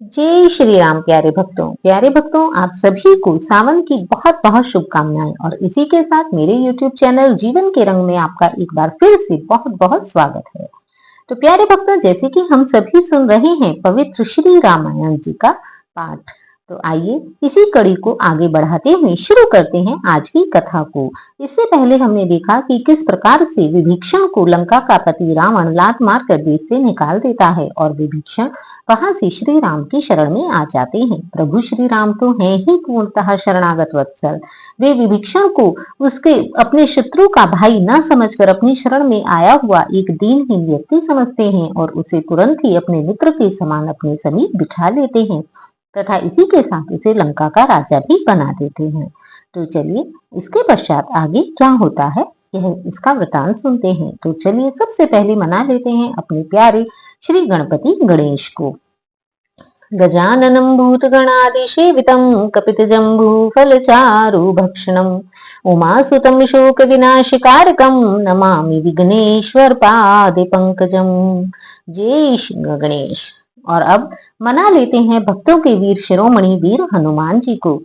जय श्री राम। प्यारे भक्तों आप सभी को सावन की बहुत बहुत शुभकामनाएं। और इसी के साथ मेरे YouTube चैनल जीवन के रंग में आपका एक बार फिर से बहुत बहुत स्वागत है। तो प्यारे भक्तों, जैसे कि हम सभी सुन रहे हैं पवित्र श्री रामायण जी का पाठ, तो आइए इसी कड़ी को आगे बढ़ाते हुए शुरू करते हैं आज की कथा को। इससे पहले हमने देखा कि किस प्रकार से विभीषण को लंका का पति रावण लात मार कर देश से निकाल देता है और विभीषण वहां से श्री राम की शरण में आ जाते हैं। प्रभु श्री राम तो हैं ही पूर्णतः शरणागत वत्सल। वे विभीषण को उसके अपने शत्रु का भाई न समझकर अपनी शरण में आया हुआ एक दीनहीन व्यक्ति समझते हैं और उसे तुरंत ही अपने मित्र के समान अपने समीप बिठा लेते हैं तथा इसी के साथ उसे लंका का राजा भी बना देते हैं। तो चलिए इसके पश्चात आगे क्या होता है यह इसका वृतांत सुनते हैं। तो चलिए सबसे पहले मना लेते हैं अपने प्यारे श्री गणपति गणेश को। गजाननं भूतगणादिसेवितं कपितजम्बूफलचारुभक्षणं उमासुतं शोकविनाशकारकं नमामि विघ्नेश्वर पादपंकजं। जय श्री गणेश। और अब मना लेते हैं भक्तों के वीर शिरोमणि वीर हनुमान जी को।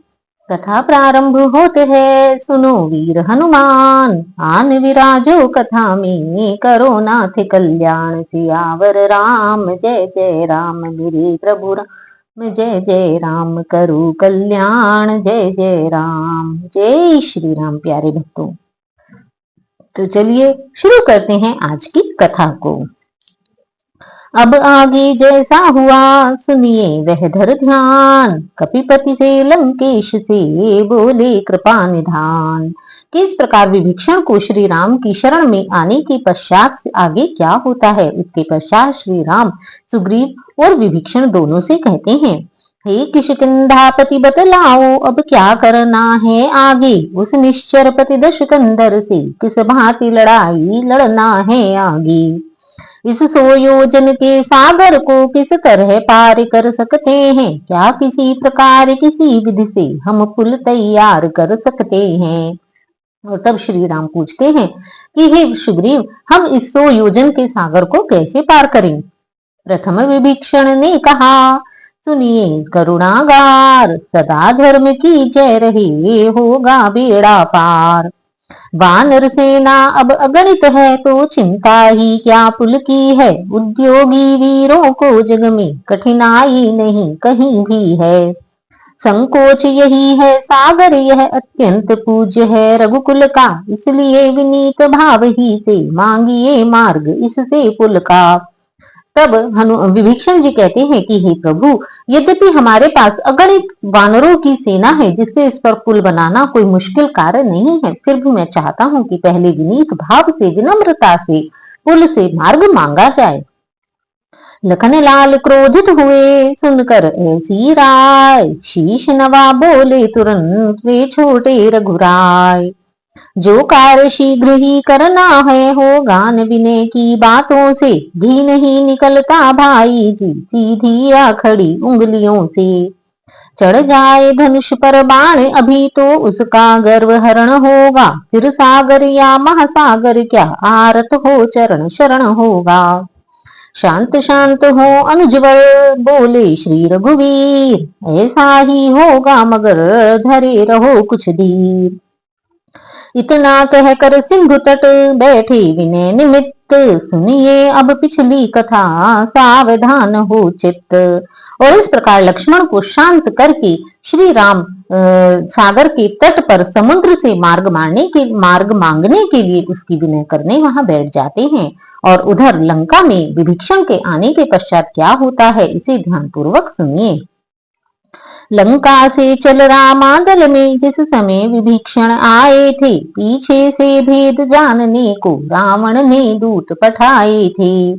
कथा प्रारंभ होते है, सुनो वीर हनुमान, आन विराजो कथा में, करो नाथ कल्याण, सियावर राम जय जय राम, मेरे प्रभु राम जय जय राम, करो कल्याण जय जय राम। जय श्री राम। प्यारे भक्तों, तो चलिए शुरू करते हैं आज की कथा को। अब आगे जैसा हुआ सुनिए वह धर ध्यान, कपिपति से लंकेश से बोले कृपा निधान। किस प्रकार विभीषण को श्री राम की शरण में आने के पश्चात से आगे क्या होता है, उसके पश्चात श्री राम सुग्रीव और विभीषण दोनों से कहते हैं, हे किष्किंधापति बतलाओ अब क्या करना है आगे, उस निश्चर पति दशकंधर से किस भांति लड़ाई लड़ना है आगे। इस 100 योजन के सागर को किस तरह पार कर सकते हैं, क्या किसी प्रकार किसी विधि से हम पुल तैयार कर सकते हैं। और तब श्री राम पूछते हैं कि हे सुग्रीव, हम इस 100 योजन के सागर को कैसे पार करें। प्रथम विभीषण ने कहा, सुनिए करुणागार, सदा धर्म की जय रहे, होगा बेड़ा पार। वानर सेना अब अगणित है तो चिंता ही क्या पुल की है, उद्योगी वीरों को जग में कठिनाई नहीं कहीं भी है। संकोच यही है सागर यह अत्यंत पूज्य है रघुकुल का, इसलिए विनीत भाव ही से मांगिए मार्ग इससे पुल का। तब विभीषण जी कहते हैं कि हे प्रभु, यद्यपि हमारे पास अगणित वानरों की सेना है जिससे इस पर पुल बनाना कोई मुश्किल कार्य नहीं है, फिर भी मैं चाहता हूं कि पहले विनीत भाव से विनम्रता से पुल से मार्ग मांगा जाए। लखन लाल क्रोधित हुए सुनकर ऐसी राय, शीश नवा बोले तुरंत वे छोटे रघुराय। जो कार्य शीघ्र ही करना है होगा न विनय की बातों से, भी नहीं निकलता भाई जी सीधी या खड़ी उंगलियों से। चढ़ जाए धनुष पर बाण अभी तो उसका गर्व हरण होगा, फिर सागर या महासागर क्या आरत हो चरण शरण होगा। शांत शांत हो अनुजवर बोले श्री रघुवीर, ऐसा ही होगा मगर धरे रहो कुछ धीर। इतना कहकर सिंधु तट बैठे विनय निमित्त, सुनिए अब पिछली कथा सावधान हो चित्त। और इस प्रकार लक्ष्मण को शांत करके श्री राम सागर के तट पर समुद्र से मार्ग मांगने के लिए उसकी विनय करने वहां बैठ जाते हैं। और उधर लंका में विभीषण के आने के पश्चात क्या होता है इसे ध्यानपूर्वक सुनिए। लंका से चल रामादल में जिस समय विभीषण आए थे, पीछे से भेद जानने को रावण ने दूत पठाए थे।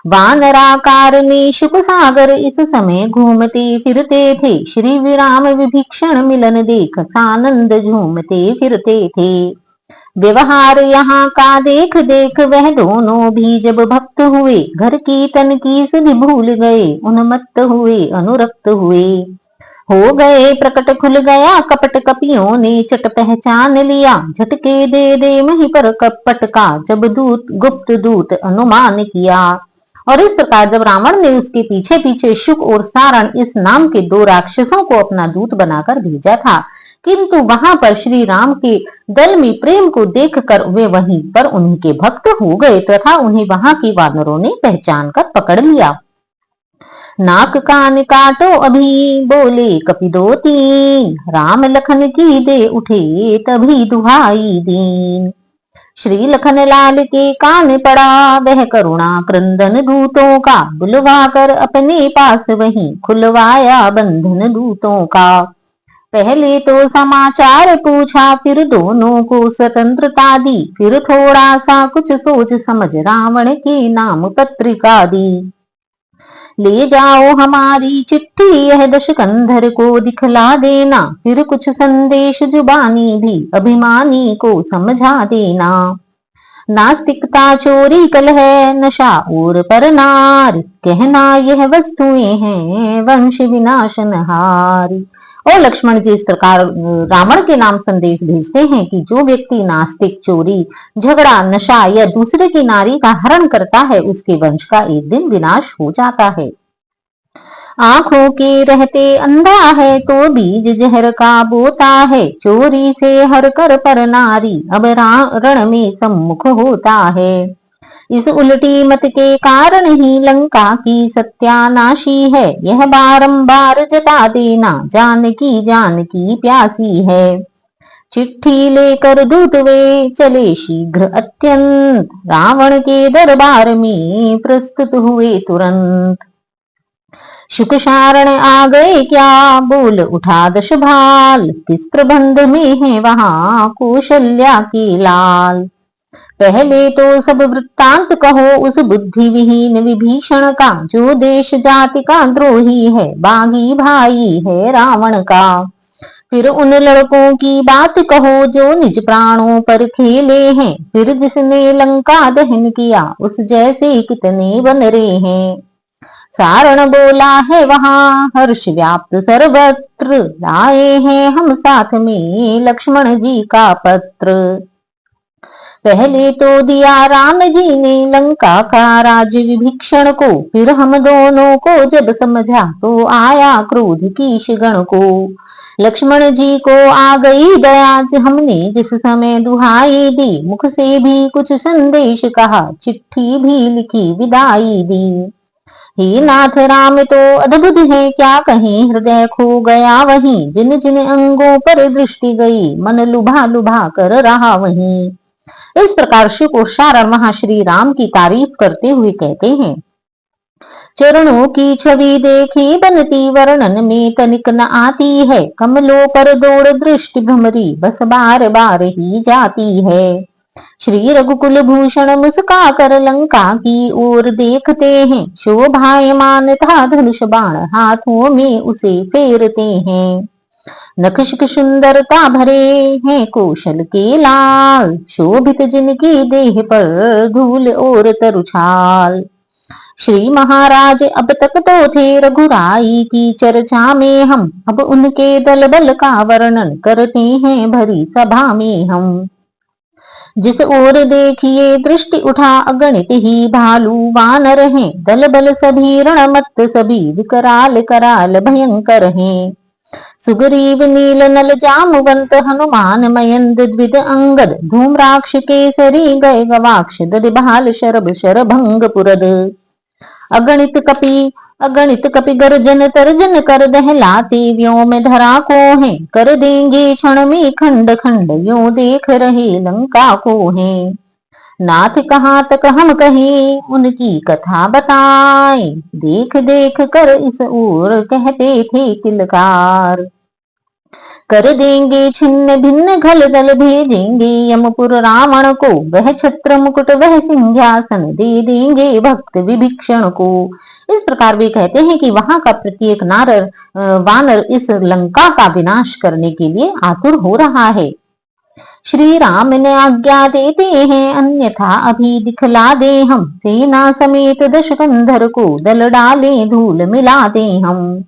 वानराकार में शुक सागर इस समय घूमते फिरते थे, श्री राम विभीषण मिलन देख सानंद झूमते फिरते थे। व्यवहार यहाँ का देख देख वह दोनों भी जब भक्त हुए, घर की तन की सुधि भूल गए, उन्मत्त हुए अनुरक्त हुए। हो गए प्रकट खुल गया कपट, कपियों ने चट पहचान लिया, झटके दे दे वहीं पर कपट का जब दूत गुप्त दूत अनुमान किया। और इस प्रकार जब रावण ने उसके पीछे पीछे शुक और सारण इस नाम के 2 राक्षसों को अपना दूत बनाकर भेजा था, किंतु वहां पर श्री राम के दल में प्रेम को देखकर वे वहीं पर उन्हीं के भक्त हो गए तथा उन्हें वहां के वानरों ने पहचान कर पकड़ लिया। नाक कान काटो अभी बोले कपि दो तीन, राम लखन की दे उठे तभी दुहाई दीन। श्री लखन लाल के कान पड़ा वह करुणा क्रंदन दूतों का, बुलवा कर अपने पास वहीं खुलवाया बंधन दूतों का। पहले तो समाचार पूछा फिर दोनों को स्वतंत्रता दी, फिर थोड़ा सा कुछ सोच समझ रावण के नाम पत्रिका दी। ले जाओ हमारी चिट्ठी यह दशकंधर को दिखला देना, फिर कुछ संदेश जुबानी भी अभिमानी को समझा देना। नास्तिकता चोरी कलह नशा और परनार, कहना यह वस्तुएं हैं वंश विनाशनहारी। और लक्ष्मण जी इस प्रकार रावण के नाम संदेश भेजते हैं कि जो व्यक्ति नास्तिक, चोरी, झगड़ा, नशा या दूसरे की नारी का हरण करता है उसके वंश का एक दिन विनाश हो जाता है। आंखों के रहते अंधा है तो बीज जहर का बोता है, चोरी से हर कर पर नारी अब रण में सम्मुख होता है। इस उल्टी मत के कारण ही लंका की सत्यानाशी है, यह बारंबार जता देना जानकी प्यासी है। चिट्ठी लेकर दूत वे चले शीघ्र अत्यंत, रावण के दरबार में प्रस्तुत हुए तुरंत। शुक सारण आ गए क्या बोल उठा दश भाल, किस प्रबंध में है वहां कौशल्या के लाल। पहले तो सब वृत्तांत कहो उस बुद्धि विहीन विभीषण का, जो देश जाति का द्रोही है बागी भाई है रावण का। फिर उन लड़कों की बात कहो जो निज प्राणों पर खेले हैं, फिर जिसने लंका दहन किया उस जैसे कितने बनरे हैं। सारण बोला है वहां हर्ष व्याप्त सर्वत्र, लाए हैं हम साथ में लक्ष्मण जी का पत्र। पहले तो दिया राम जी ने लंका का राज्य विभीषण को, फिर हम दोनों को जब समझा तो आया क्रोध कीशगण को। लक्ष्मण जी को आ गई दया हमने जिस समय दुहाई दी, मुख से भी कुछ संदेश कहा चिट्ठी भी लिखी विदाई दी। हे नाथ राम तो अद्भुत है क्या कहें, हृदय खो गया वहीं, जिन जिन अंगों पर दृष्टि गई मन लुभा लुभा कर रहा वहीं। इस प्रकार शुक और सारण वहां श्री राम की तारीफ करते हुए कहते हैं, चरणों की छवि देखी बनती वर्णन में तनिक न आती है, कमलों पर दौड़ दृष्टि भ्रमरी बस बार बार ही जाती है। श्री रघुकुल भूषण मुस्का कर लंका की ओर देखते हैं, शोभायमान था धनुष बाण हाथों में उसे फेरते हैं। नखशिक सुंदरता भरे हैं कौशल के लाल, शोभित जिनकी देह पर धूल और तरुछाल। श्री महाराज अब तक तो थे रघुराई की चर्चा में हम, अब उनके दल बल का वर्णन करते हैं भरी सभा में हम। जिस ओर देखिए दृष्टि उठा अगणित ही भालू वानर हैं, दल बल सभी रणमत्त सभी विकराल कराल भयंकर हैं। सुग्रीव नील नल जामवंत हनुमान मयंद द्विद अंगद, धूम्राक्ष केसरी गए गवाक्ष ददिभाल शरभ शरभंग पुरद। अगणित कपि गर्जन तर्जन कर दहलाते व्योम धरा को है, कर देंगे क्षण में खंड खंड यो देख रहे लंका को है। नाथ कहाँ तक हम कहें उनकी कथा बताए, देख देख कर इस ओर कहते थे किलकार। कर देंगे छिन्न भिन्न घल दल भेजेंगे यमपुर रावण को, वह छत्र मुकुट वह सिंहासन दे देंगे भक्त विभीषण को। इस प्रकार वे कहते हैं कि वहां का प्रत्येक वानर इस लंका का विनाश करने के लिए आतुर हो रहा है। श्री राम ने आज्ञा देते हैं अन्यथा अभी दिखला दे हम, सेना समेत दशकंधर को दल डाले धूल मिला दे हम।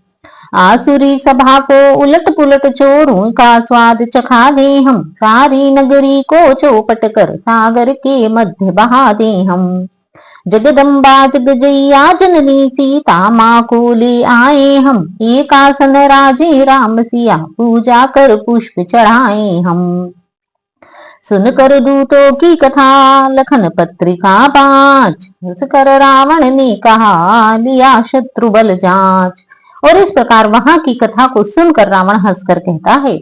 आसुरी सभा को उलट पुलट चोरों का स्वाद चखा दे हम, सारी नगरी को चौपट कर सागर के मध्य बहा दे हम। जगदम्बा जगजैया जननी सीता माँ को ले आए हम, एक आसन राजे राम सिया पूजा कर पुष्प चढ़ाए हम। सुनकर दूतों की कथा लखन पत्रिका 5, हंसकर रावण ने कहा लिया शत्रु बल जांच। और इस प्रकार वहां की कथा को सुनकर रावण हंसकर कहता है,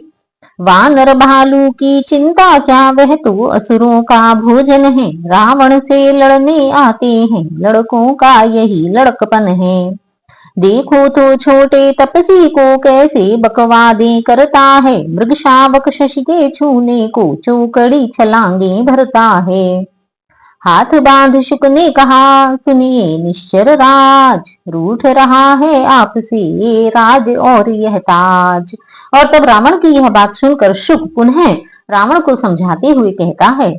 वानर भालू की चिंता क्या, वह तो असुरों का भोजन है। रावण से लड़ने आते हैं, लड़कों का यही लड़कपन है। देखो तो छोटे तपसी को कैसे बकवादे करता है, मृग शावक शशि के छूने को चौकड़ी छलांगे भरता है। हाथ बांध शुक ने कहा सुनिए निश्चर राज, रूठ रहा है आपसे राज और यह ताज। और तब रावण की यह बात सुनकर शुक पुनः रावण को समझाते हुए कहता है,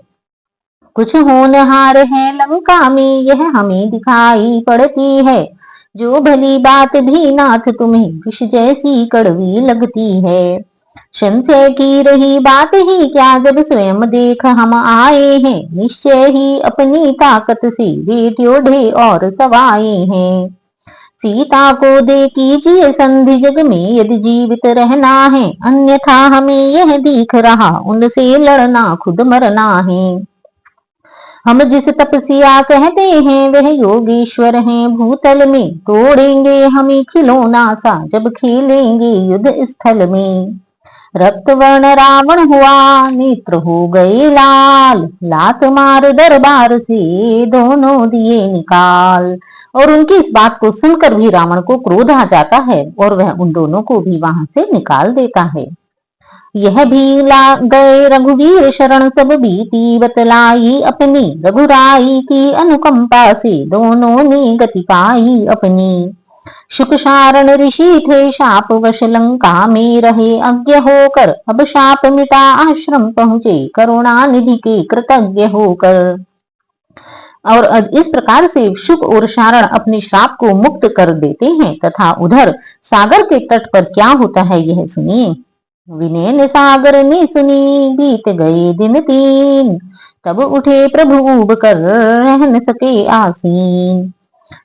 कुछ होनहार है लंका में, यह हमें दिखाई पड़ती है। जो भली बात भी नाथ तुम्हें विष जैसी कड़वी लगती है। संशय की रही बात ही क्या, जब स्वयं देख हम आए हैं। निश्चय ही अपनी ताकत से वे ड्योढ़े और सवाए हैं। सीता को दे कीजिए संधि जग में यदि जीवित रहना है, अन्यथा हमें यह दिख रहा उनसे लड़ना खुद मरना है। हम जिस तपस्या कहते हैं वह योगेश्वर हैं भूतल में, तोड़ेंगे हमें खिलौना सा जब खेलेंगे युद्ध स्थल में। रक्त वर्ण रावण हुआ नेत्र हो गए लाल, लात मार दरबार से दोनों दिए निकाल। और उनकी इस बात को सुनकर भी रावण को क्रोध आ जाता है और वह उन दोनों को भी वहां से निकाल देता है। यह भी ला गए रघुवीर शरण, सब बीती बतलाई अपनी। रघुराई की अनुकंपा से दोनों ने गति पाई अपनी। शुक शारण ऋषि थे शाप वश लंका में रहे अज्ञ होकर, अब शाप मिटा आश्रम पहुंचे करुणा निधि के कृतज्ञ होकर। और इस प्रकार से शुक और शारण अपने श्राप को मुक्त कर देते हैं। तथा उधर सागर के तट पर क्या होता है यह सुनिए। विनय ने सागर ने सुनी बीत गए दिन 3, तब उठे प्रभु ऊब कर रह न सके आसीन।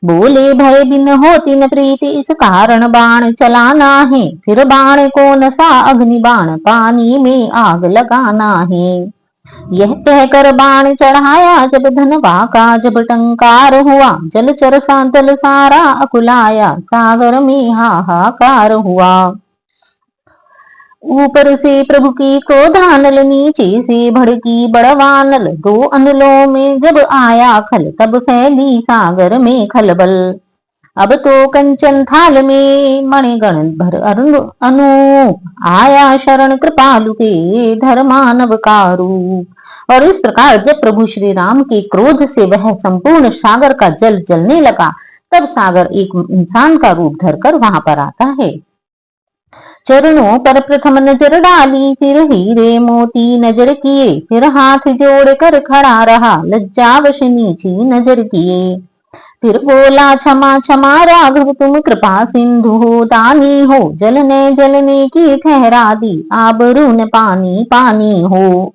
बोले भय बिन होती न प्रीति, इस कारण बाण चलाना है। फिर बाण को नसा अग्नि बाण, पानी में आग लगाना है। यह कहकर बाण चढ़ाया जब धनवा का जब टंकार हुआ। जलचर सा दल सारा अकुलाया, सागर में हाहाकार हुआ। ऊपर से प्रभु की क्रोधानल, नीचे से भड़की बड़वानल। 2 अनलों में जब आया खल, तब फैली सागर में खलबल। अब तो कंचन थाल में मणिगण भर अनु, आया शरण कृपालु के धर्मानव का रूप। और इस प्रकार जब प्रभु श्री राम के क्रोध से वह संपूर्ण सागर का जल जलने लगा, तब सागर एक इंसान का रूप धरकर वहां पर आता है। चरणों पर प्रथम नजर डाली, फिर हीरे मोती नजर किए। फिर हाथ जोड़ कर खड़ा रहा, लज्जावश नीची नजर किए। फिर बोला क्षमा क्षमा राघव, तुम कृपा सिंधु हो दानी हो। जलने जलने की ठहरा दी, आबरू न पानी पानी हो।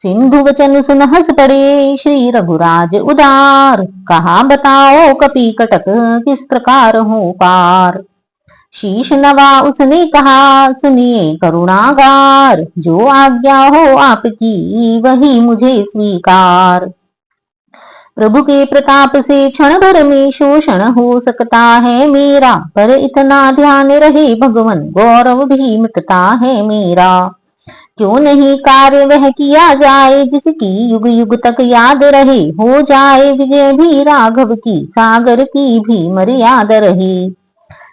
सिंधु वचन सुन हंस पड़े श्री रघुराज उदार, कहा बताओ कपि कटक किस प्रकार हो पार। शीश नवा उसने कहा सुनिए करुणागार, जो आज्ञा हो आपकी वही मुझे स्वीकार। प्रभु के प्रताप से क्षण भर में शोषण हो सकता है मेरा, पर इतना ध्यान रहे भगवन गौरव भी मिटता है मेरा। क्यों नहीं कार्य वह किया जाए, जिसकी युग युग तक याद रहे। हो जाए विजय भी राघव की, सागर की भी मर्यादा रहे।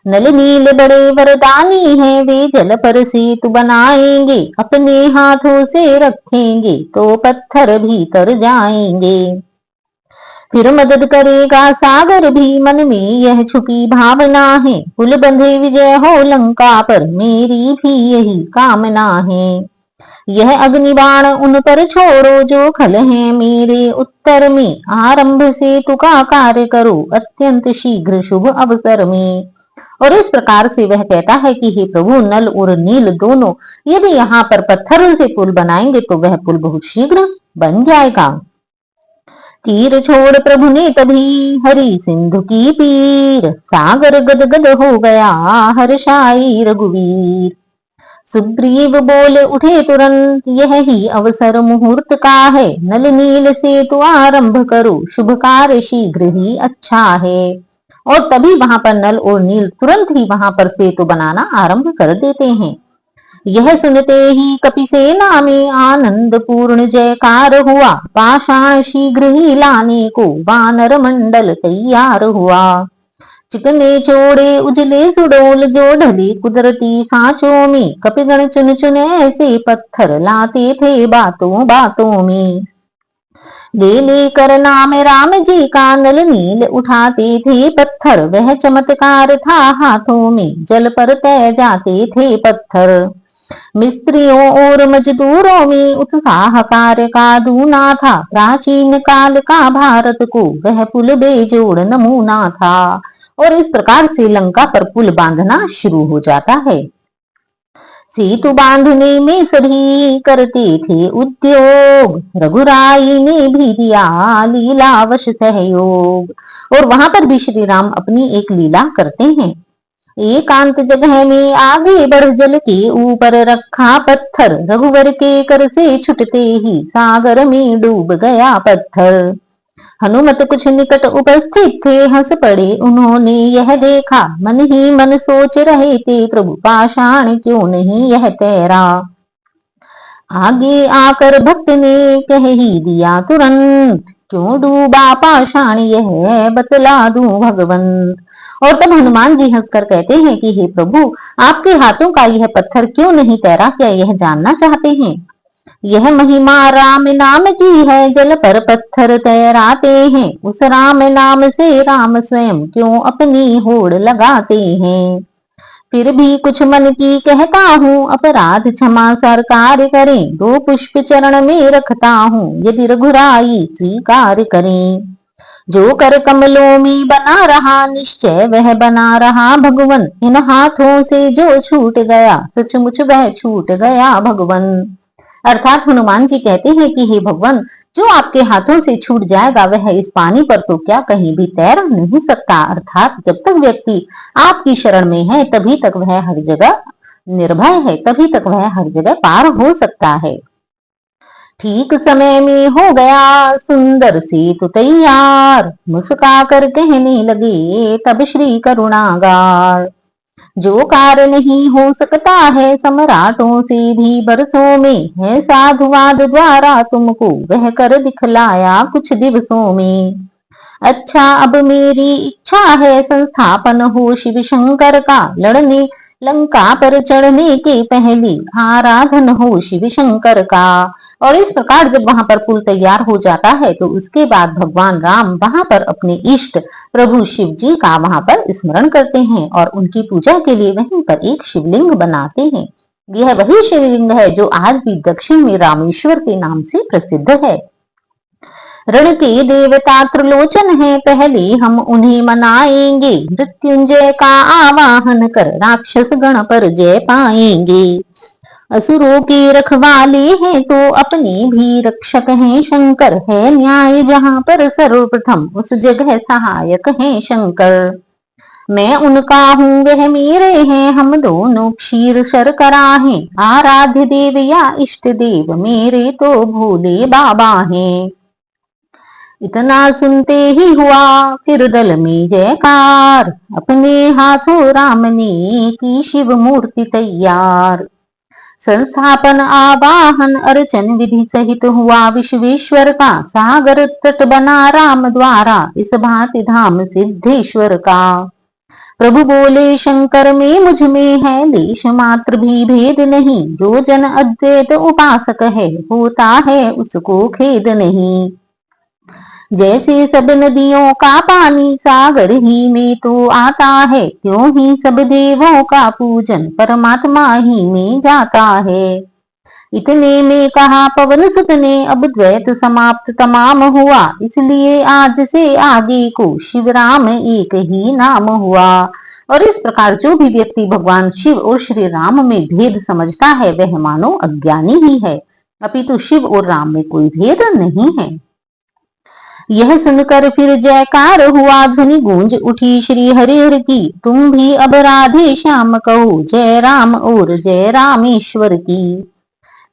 नल नील बड़े वरदानी हैं, वे जल पर सेतु बनाएंगे। अपने हाथों से रखेंगे तो पत्थर भीतर जाएंगे। फिर मदद करेगा सागर भी, मन में यह छुपी भावना है। पुल बंधे विजय हो लंका पर, मेरी भी यही कामना है। यह अग्निबाण उन पर छोड़ो, जो खल है मेरे उत्तर में। आरंभ से तुका कार्य करो, अत्यंत शीघ्र शुभ अवसर में। और इस प्रकार से वह कहता है कि हे प्रभु, नल और नील दोनों यदि यहाँ पर पत्थरों से पुल बनाएंगे तो वह पुल बहुत शीघ्र बन जाएगा। तीर छोड़ प्रभु ने तभी हरि सिंधु की पीर, सागर गदगद हो गया हर्षाई रघुवीर। सुग्रीव बोले उठे तुरंत, यह ही अवसर मुहूर्त का है, नल नील सेतु आरंभ करो, शुभ कार्य शीघ्र ही अच्छा है। और तभी वहां पर नल और नील तुरंत ही वहां पर सेतु बनाना आरंभ कर देते हैं। यह सुनते ही कपिसेना में आनंद पूर्ण जयकार हुआ, पाषाण शीघ्र ही लाने को वानर मंडल तैयार हुआ। चिकने चौड़े उजले सुडोल जो ढले कुदरती सांचों में, कपिगण चुन चुन ऐसे पत्थर लाते थे बातों बातों में। ले लेकर नाम राम जी का नल नील उठाते थे पत्थर, वह चमत्कार था हाथों में, जल पर तय जाते थे पत्थर। मिस्त्रियों और मजदूरों में उत्साह कार्य का दूना था, प्राचीन काल का भारत को वह पुल बेजोड़ नमूना था। और इस प्रकार से लंका पर पुल बांधना शुरू हो जाता है। सेतु बांधने में सभी करते थे उद्योग, रघुराई ने भी दिया लीलावश सहयोग। और वहां पर भी श्री राम अपनी एक लीला करते हैं। एकांत जगह में आगे बढ़ जल के ऊपर रखा पत्थर, रघुवर के कर से छुटते ही सागर में डूब गया पत्थर। हनुमत कुछ निकट उपस्थित थे, हंस पड़े उन्होंने यह देखा, मन ही मन सोच रहे थे प्रभु पाषाण क्यों नहीं यह तैरा। आगे आकर भक्त ने कह ही दिया तुरंत, क्यों डूबा पाषाण यह बतला दूं भगवंत। और तब हनुमान जी हंसकर कहते हैं कि हे प्रभु, आपके हाथों का यह पत्थर क्यों नहीं तैरा, क्या यह जानना चाहते हैं। यह महिमा राम नाम की है, जल पर पत्थर तैराते हैं, उस राम नाम से राम स्वयं क्यों अपनी होड़ लगाते हैं। फिर भी कुछ मन की कहता हूँ, अपराध क्षमा सरकार करें, दो पुष्प चरण में रखता हूँ, यदि रघुराई स्वीकार करें। जो कर कमलों में बना रहा निश्चय वह बना रहा भगवन, इन हाथों से जो छूट गया सचमुच वह छूट गया भगवन। अर्थात हनुमान जी कहते हैं कि हे भगवान, जो आपके हाथों से छूट जाएगा वह इस पानी पर तो क्या कहीं भी तैर नहीं सकता। अर्थात जब तक व्यक्ति आपकी शरण में है तभी तक वह हर जगह निर्भय है, तभी तक वह हर जगह पार हो सकता है। ठीक समय में हो गया सुंदर सेतु तैयार, मुस्का कर कहने लगे तब श्री करुणागार। जो कार्य नहीं हो सकता है सम्राटों से भी बरसों में, है साधुवाद द्वारा तुमको वह कर दिखलाया कुछ दिवसों में। अच्छा अब मेरी इच्छा है संस्थापन हो शिव शंकर का, लड़ने लंका पर चढ़ने के पहले आराधन हो शिव शंकर का। और इस प्रकार जब वहां पर पुल तैयार हो जाता है तो उसके बाद भगवान राम वहां पर अपने इष्ट प्रभु शिव जी का वहां पर स्मरण करते हैं और उनकी पूजा के लिए वहीं पर एक शिवलिंग बनाते हैं। यह वही शिवलिंग है जो आज भी दक्षिण में रामेश्वर के नाम से प्रसिद्ध है। रण के देवता त्रिलोचन है, पहले हम उन्हें मनाएंगे, मृत्युंजय का आवाहन कर राक्षस गण पर जय पाएंगे। असुरों के रखवाले हैं तो अपने भी रक्षक हैं, शंकर है न्याय जहां पर सर्वप्रथम उस जगह सहायक हैं शंकर। मैं उनका हूँ वह मेरे हैं, हम दोनों क्षीर शर्करा हैं, आराध्य देव या इष्ट देव मेरे तो भोले बाबा हैं। इतना सुनते ही हुआ फिर दल में जयकार, अपने हाथों राम ने की शिव मूर्ति तैयार। संस्थापन आवाहन अर्चन विधि सहित हुआ विश्वेश्वर का, सागर तट बना राम द्वारा इस भांति धाम सिद्धेश्वर का। प्रभु बोले शंकर में मुझ में है लेश मात्र भी भेद नहीं, जो जन अद्वैत उपासक है होता है उसको खेद नहीं। जैसे सब नदियों का पानी सागर ही में तो आता है, क्यों ही सब देवों का पूजन परमात्मा ही में जाता है। इतने में कहा पवन सुत ने अब द्वैत समाप्त तमाम हुआ, इसलिए आज से आगे को शिव राम एक ही नाम हुआ। और इस प्रकार जो भी व्यक्ति भगवान शिव और श्री राम में भेद समझता है वह मानो अज्ञानी ही है, अपितु शिव और राम में कोई भेद नहीं है। यह सुनकर फिर जयकार हुआ, ध्वनि गूंज उठी श्री हरिहर की। तुम भी अब राधे श्याम कहो, जय राम और जय रामेश्वर की।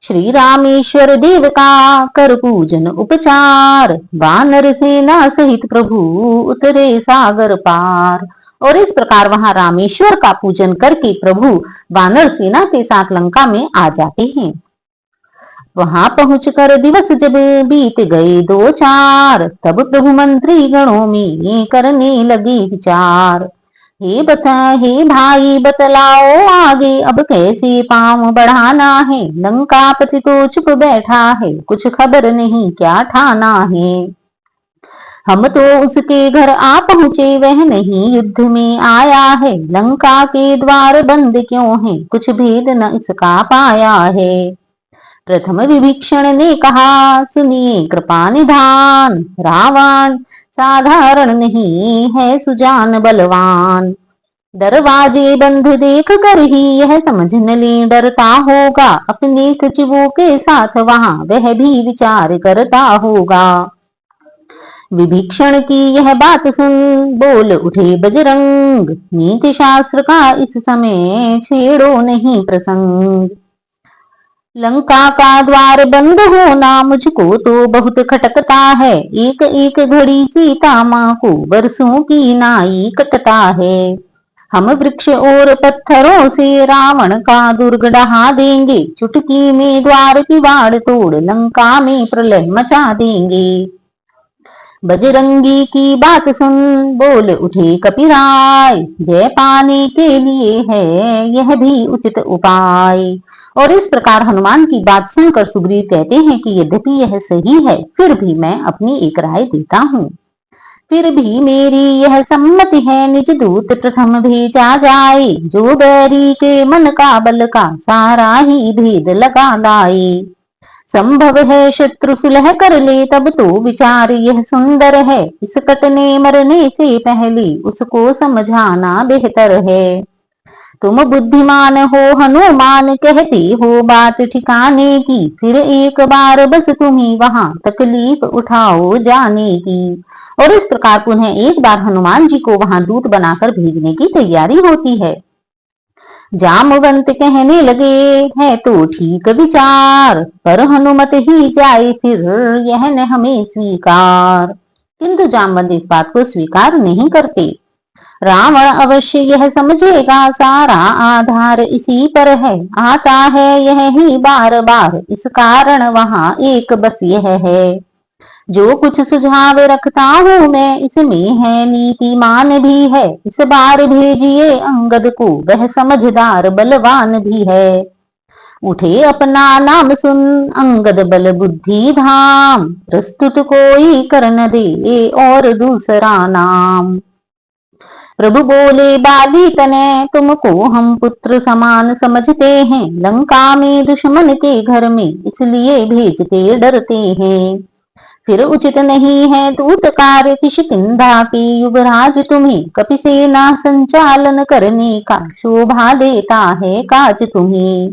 श्री रामेश्वर देव का कर पूजन उपचार, वानर सेना सहित प्रभु उतरे सागर पार। और इस प्रकार वहां रामेश्वर का पूजन करके प्रभु वानर सेना के साथ लंका में आ जाते हैं। वहां पहुंचकर दिवस जब बीत गए 2-4, तब प्रभु मंत्री गणों में करने लगे विचार। हे भाई बतलाओ आगे, अब कैसे पांव बढ़ाना है। लंकापति तो चुप बैठा है, कुछ खबर नहीं क्या ठाना है। हम तो उसके घर आ पहुंचे, वह नहीं युद्ध में आया है। लंका के द्वार बंद क्यों है, कुछ भेद न इसका पाया है। प्रथम विभीषण ने कहा, सुनिए कृपा निधान। रावण साधारण नहीं है, सुजान बलवान। दरवाजे बंद देख कर ही यह समझ न ले, डरता होगा अपने सचिवों के साथ वहां वह भी विचार करता होगा। विभीषण की यह बात सुन बोल उठे बजरंग, नीति शास्त्र का इस समय छेड़ो नहीं प्रसंग। लंका का द्वार बंद होना मुझको तो बहुत खटकता है। एक एक घड़ी सीता माँ को बरसों की नाई कटता है। हम वृक्ष और पत्थरों से रावण का दुर्ग ढहा देंगे। चुटकी में द्वार की बाड़ तोड़ लंका में प्रलय मचा देंगे। बजरंगी की बात सुन बोल उठे कपिराय, जय पाने के लिए है यह भी उचित उपाय। और इस प्रकार हनुमान की बात सुनकर सुग्रीव कहते हैं कि यद्यपि यह सही है, फिर भी मैं अपनी एक राय देता हूँ। फिर भी मेरी यह सम्मति है, निज दूत प्रथम भेजा जाए। जो बैरी के मन का बल का सारा ही भेद लगा लाए। संभव है शत्रु सुलह कर ले, तब तो विचार यह सुंदर है। इस कटने मरने से पहले उसको समझाना बेहतर है। तुम बुद्धिमान हो हनुमान, कहते हो बात ठिकाने की। फिर एक बार बस तुम्ही वहां तकलीफ उठाओ जाने की। और इस प्रकार पुनः एक बार हनुमान जी को वहां दूत बनाकर भेजने की तैयारी होती है। जामवंत कहने लगे, है तो ठीक विचार, पर हनुमत ही जाए फिर यह न हमें स्वीकार। किंतु जामवंत इस बात को स्वीकार नहीं करते। रावण अवश्य यह समझेगा, सारा आधार इसी पर है। आता है यह ही बार बार, इस कारण वहां एक बस यह है। जो कुछ सुझाव रखता हूँ मैं, इसमें है नीतिमान भी है। इस बार भेजिए अंगद को, वह समझदार बलवान भी है। उठे अपना नाम सुन अंगद बल बुद्धि धाम, प्रस्तुत कोई कर न दे और दूसरा नाम। प्रभु बोले बाली तने, तुमको हम पुत्र समान समझते हैं। लंका में दुश्मन के घर में इसलिए भेजते डरते हैं। फिर उचित नहीं है दूत कार्य किष्किंधा की। युवराज तुम्हें कपिसेना संचालन करने का शोभा देता है काज तुम्हें।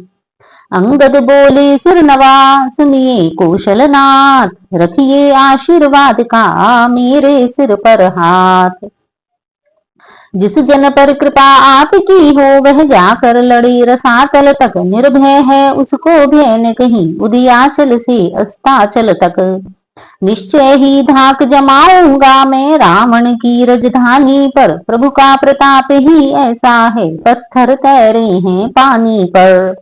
अंगद बोले सिर नवा, सुनिए कौशलनाथ। रखिए आशीर्वाद का मेरे सिर पर हाथ। जिस जन पर कृपा आपकी हो, वह जाकर लड़े रसातल तक। निर्भय है उसको भय न कहीं, उदयाचल से अस्ताचल तक। निश्चय ही धाक जमाऊंगा मैं रावण की राजधानी पर। प्रभु का प्रताप ही ऐसा है, पत्थर तैरे हैं पानी पर।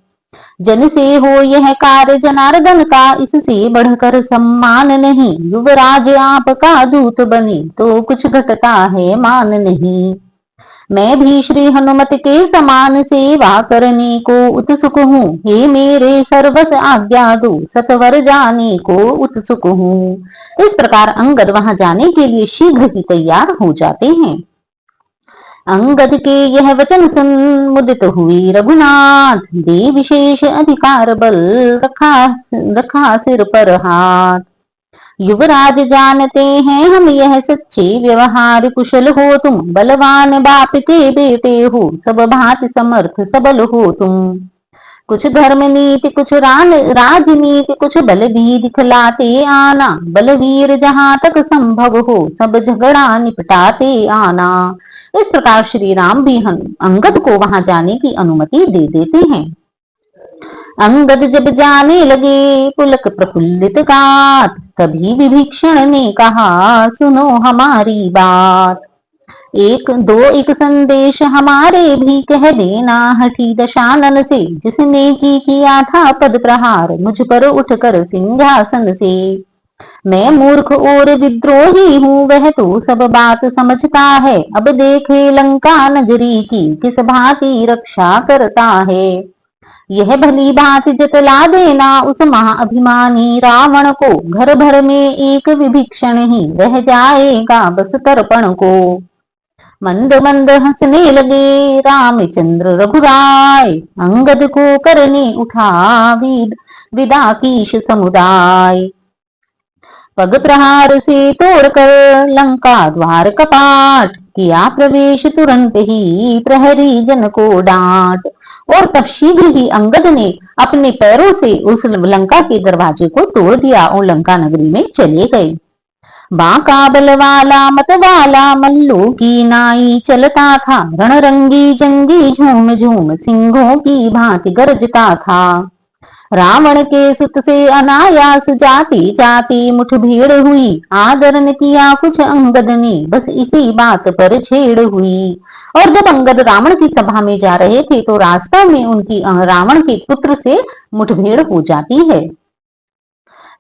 जन से हो यह कार्य जनार्दन का, इससे बढ़कर सम्मान नहीं। युवराज आपका दूत बने तो कुछ घटता है मान नहीं। मैं भी श्री हनुमत के समान सेवा करने को उत्सुक हूँ। हे मेरे सर्वस आज्ञा दो, सतवर जाने को उत्सुक हूँ। इस प्रकार अंगद वहां जाने के लिए शीघ्र ही तैयार हो जाते हैं। अंगद के यह वचन सुन मुदित हुए रघुनाथ, दे विशेष अधिकार बल रखा सिर पर हाथ। युवराज जानते हैं हम यह सच्चे व्यवहार कुशल हो तुम। बलवान बाप के बेटे हो, सब भांति समर्थ सबल हो तुम। कुछ धर्म नीति कुछ राजनीति कुछ बल भी दिखलाते आना, बलवीर जहां तक संभव हो सब झगड़ा निपटाते आना। इस प्रकार श्री राम भी अंगद को वहां जाने की अनुमति दे देते हैं। अंगद जब जाने लगे पुलक प्रफुल्लित गात, तभी विभीषण ने कहा सुनो हमारी बात। एक संदेश हमारे भी कह देना हठी दशानन से, जिसने की किया था पद प्रहार मुझ पर उठकर सिंहासन से। मैं मूर्ख और विद्रोही हूँ वह तो सब बात समझता है, अब देखे लंका नगरी की किस भांति रक्षा करता है। यह भली बात जतला देना उस महाअभिमानी रावण को, घर भर में एक विभीषण ही रह जाएगा बस तर्पण को। मंद मंद हंसने लगे रामचंद्र रघुराय, अंगद को करने उठा विदा कीश समुदाय। पग प्रहार से तोड़कर लंका द्वार कपाट, किया प्रवेश तुरंत ही प्रहरी जन को डांट। और तब शीघ्र ही अंगद ने अपने पैरों से उस लंका के दरवाजे को तोड़ दिया और लंका नगरी में चले गए। बांका बल वाला मत वाला मल्लों की नाई चलता था, रणरंगी जंगी झूम झूम सिंहों की भांति गरजता था। रावण के सुत से अनायास जाती जाती मुठभेड़ हुई, आदर न किया कुछ अंगद ने बस इसी बात पर छेड़ हुई। और जब अंगद रावण की सभा में जा रहे थे तो रास्ता में उनकी रावण के पुत्र से मुठभेड़ हो जाती है।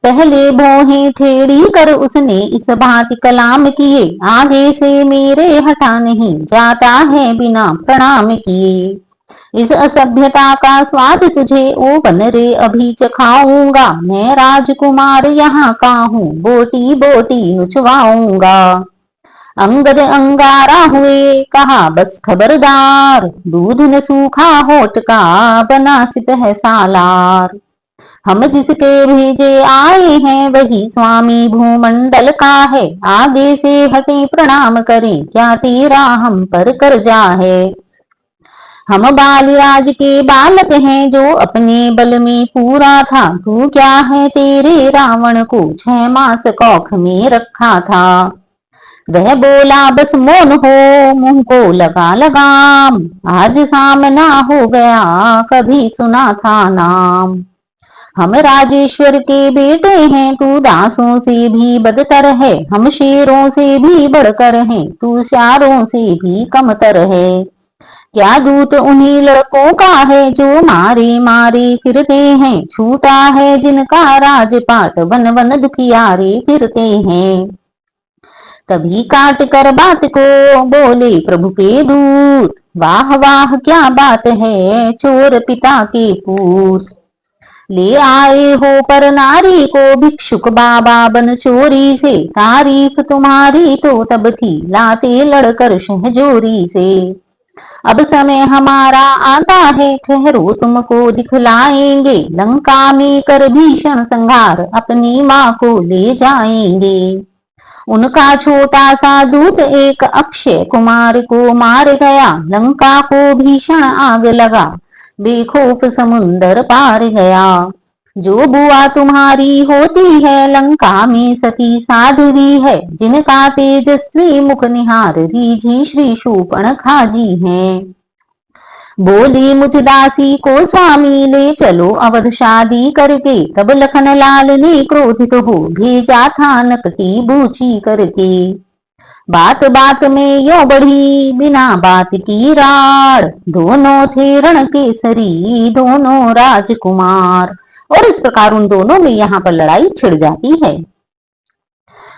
पहले भौहें ठेड़ी कर उसने इस भांति कलाम किए, आगे से मेरे हटा नहीं जाता है बिना प्रणाम किए। इस असभ्यता का स्वाद तुझे ओ बनरे अभी चखाऊंगा, मैं राजकुमार यहाँ का हूँ बोटी बोटी नुचवाऊंगा। अंगद अंगारा हुए कहा बस खबरदार, दूध न सूखा होठ का बना सिपह सालार। हम जिसके भेजे आए हैं वही स्वामी भूमंडल का है, आगे से हटे प्रणाम करें क्या तेरा हम पर कर्जा है। हम बालराज के बालक हैं जो अपने बल में पूरा था, तू क्या है तेरे रावण को 6 मास कौख में रखा था। वह बोला बस मौन हो मुंह को लगा लगाम, आज सामना हो गया कभी सुना था नाम। हम राजेश्वर के बेटे हैं तू दासों से भी बदतर है, हम शेरों से भी बढ़कर हैं तू शारों से भी कमतर है। क्या दूत उन्हीं लड़कों का है जो मारे मारे फिरते हैं, छूटा है जिनका राजपाट वन वन दुखियारे फिरते हैं। तभी काट कर बात को बोले प्रभु के दूत, वाह वाह क्या बात है चोर पिता के पूत। ले आए हो पर नारी को भिक्षुक बाबा बन चोरी से, तारीफ तुम्हारी तो तब थी लाते लड़कर शहजोरी से। अब समय हमारा आता है ठहरो तुमको दिखलाएंगे, लंका में कर भीषण संहार अपनी माँ को ले जाएंगे। उनका छोटा सा दूत एक अक्षय कुमार को मार गया, लंका को भीषण आग लगा बेखौफ समुंदर पार गया। जो बुआ तुम्हारी होती है लंका में सती साध्वी है, जिनका तेजस्वी मुख निहार रीझी श्री शूर्पणखा जी हैं। बोली मुझ दासी को स्वामी ले चलो अवध शादी करके, तब लखन लाल ने क्रोधित हो भेजा था नकटी बूची करके। बात बात में यो बढ़ी बिना बात की राड़, दोनों थे रण केसरी दोनों राजकुमार। और इस प्रकार उन दोनों में यहाँ पर लड़ाई छिड़ जाती है।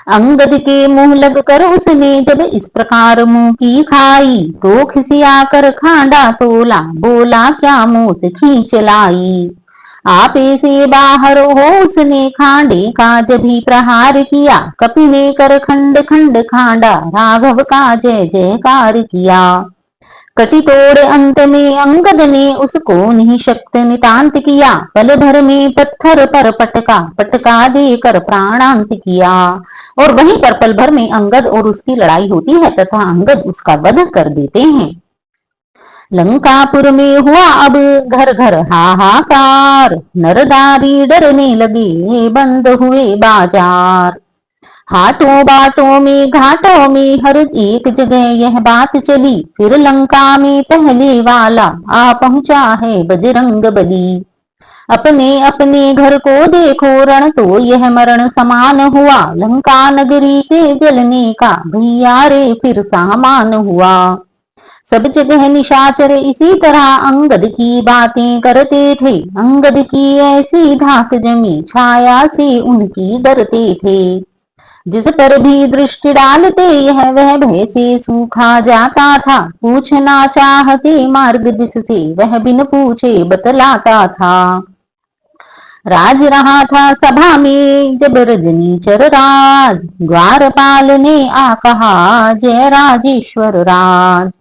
अंगद के मुंह लग कर उसने जब इस प्रकार मुंह की खाई, तो खिसिया कर खांडा तोला बोला क्या मोत खींच लाई। आपे से बाहर हो उसने खांडे का जब भी प्रहार किया, कपि ने कर खंड खंड खांडा राघव का जय जयकार किया। कटी तोड़ अंत में अंगद ने उसको निशक्त नितांत किया, पल भर में पत्थर पर पटका पटका देकर प्राणांत किया। और वहीं पर पल भर में अंगद और उसकी लड़ाई होती है तथा अंगद उसका वध कर देते हैं। लंकापुर में हुआ अब घर घर हाहाकार, नर नारी डरने लगे, बंद हुए बाजार। हाटों बाटों में घाटों में हर एक जगह यह बात चली, फिर लंका में पहले वाला आ पहुंचा है बजरंग बली। अपने अपने घर को देखो, रण तो यह मरण समान हुआ, लंका नगरी के जलने का भैया रे फिर सामान हुआ। सब जगह निशाचर इसी तरह अंगद की बातें करते थे, अंगद की ऐसी धाक जमी छाया से उनकी डरते थे। जिस पर भी दृष्टि डालते यह वह भय से सूखा जाता था, पूछना चाहते मार्ग जिससे वह बिन पूछे बतलाता था। राज रहा था सभा में जब रजनी चर राज, द्वारपाल ने आ कहा जय राजेश्वर राज।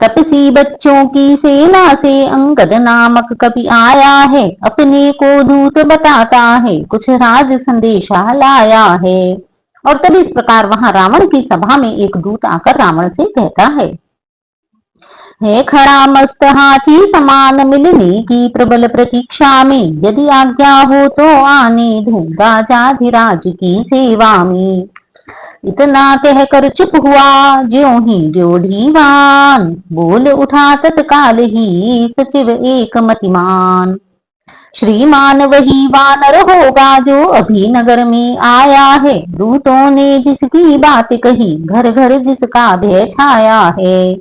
तपसी बच्चों की सेना से अंगद नामक कवि आया है, अपने को दूत बताता है, कुछ राज संदेशा लाया है। और तब इस प्रकार वहां रावण की सभा में एक दूत आकर रावण से कहता है खड़ा मस्त हाथी समान मिलने की प्रबल प्रतीक्षा में, यदि आज्ञा हो तो आने दूं राजाधिराज की सेवा में। इतना कहकर चुप हुआ ज्यों ही ड्योढ़ीवान, बोल उठा तत्काल ही सचिव एक मतिमान। श्रीमान वही वानर होगा जो अभी नगर में आया है, दूतों ने जिसकी बात कही घर घर जिसका भय छाया है।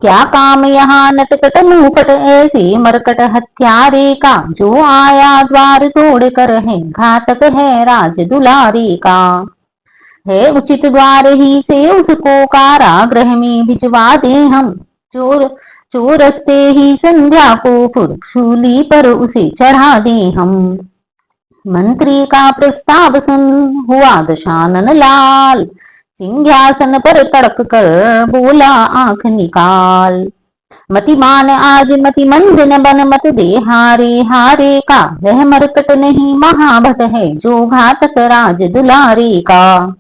क्या काम यहाँ नटकट मुंहफट ऐसे मरकट हत्यारे का, जो आया द्वार तोड़ कर है घातक है राज दुलारे का। है उचित द्वार ही से उसको कारागृह में भिजवा दे हम, चोर चोरस्ते ही संध्या को फुरशूली पर उसे चढ़ा दे हम। मंत्री का प्रस्ताव सुन हुआ दशानन लाल, सिंहासन पर तड़क कर बोला आंख निकाल। मतिमान आज मतिमंद न बन मत दे हारे हारे का, वह मरकट नहीं महाभट है जो घातक राज दुलारे का।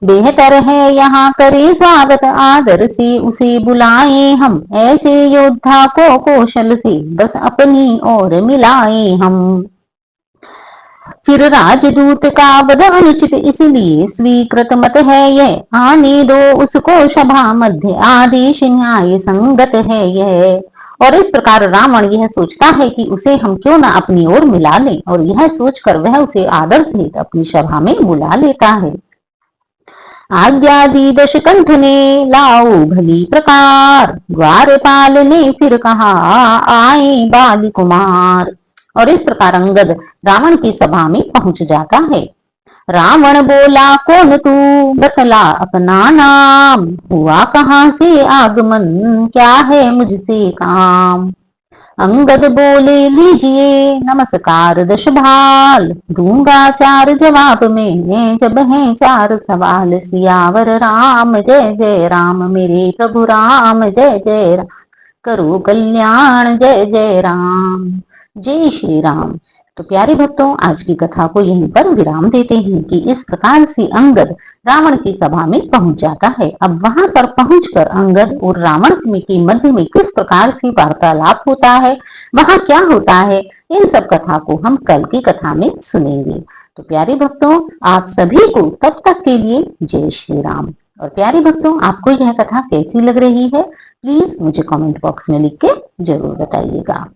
बेहतर है यहाँ करे स्वागत आदर से उसे बुलाए हम, ऐसे योद्धा को कौशल से बस अपनी ओर मिलाए हम। फिर राजदूत का वध अनुचित इसलिए स्वीकृत मत है यह, आने दो उसको सभा मध्य आदेश न्याय संगत है यह। और इस प्रकार रावण यह सोचता है कि उसे हम क्यों न अपनी ओर मिला लें, और यह सोचकर वह उसे आदर सहित अपनी सभा में बुला लेता है। आज्ञा दी दशकंठ ने लाओ भली प्रकार, द्वारपाल ने फिर कहा आए बाल कुमार। और इस प्रकार अंगद रावण की सभा में पहुंच जाता है। रावण बोला कौन तू बतला अपना नाम, हुआ कहां से आगमन क्या है मुझसे काम। अंगद बोले लीजिए नमस्कार दश भाल, दूंगा चार जवाब में जब हैं चार सवाल। सियावर राम जय जय राम, मेरे प्रभु राम जय जय राम, करो कल्याण जय जय राम। जय श्री राम। तो प्यारे भक्तों, आज की कथा को यहीं पर विराम देते हैं कि इस प्रकार से अंगद रावण की सभा में पहुंच जाता है। अब वहां पर पहुंचकर अंगद और रावण के मध्य में किस प्रकार से वार्तालाप होता है, वहां क्या होता है, इन सब कथा को हम कल की कथा में सुनेंगे। तो प्यारे भक्तों, आप सभी को तब तक के लिए जय श्री राम। और प्यारे भक्तों, आपको यह कथा कैसी लग रही है, प्लीज मुझे कमेंट बॉक्स में लिख के जरूर बताइएगा।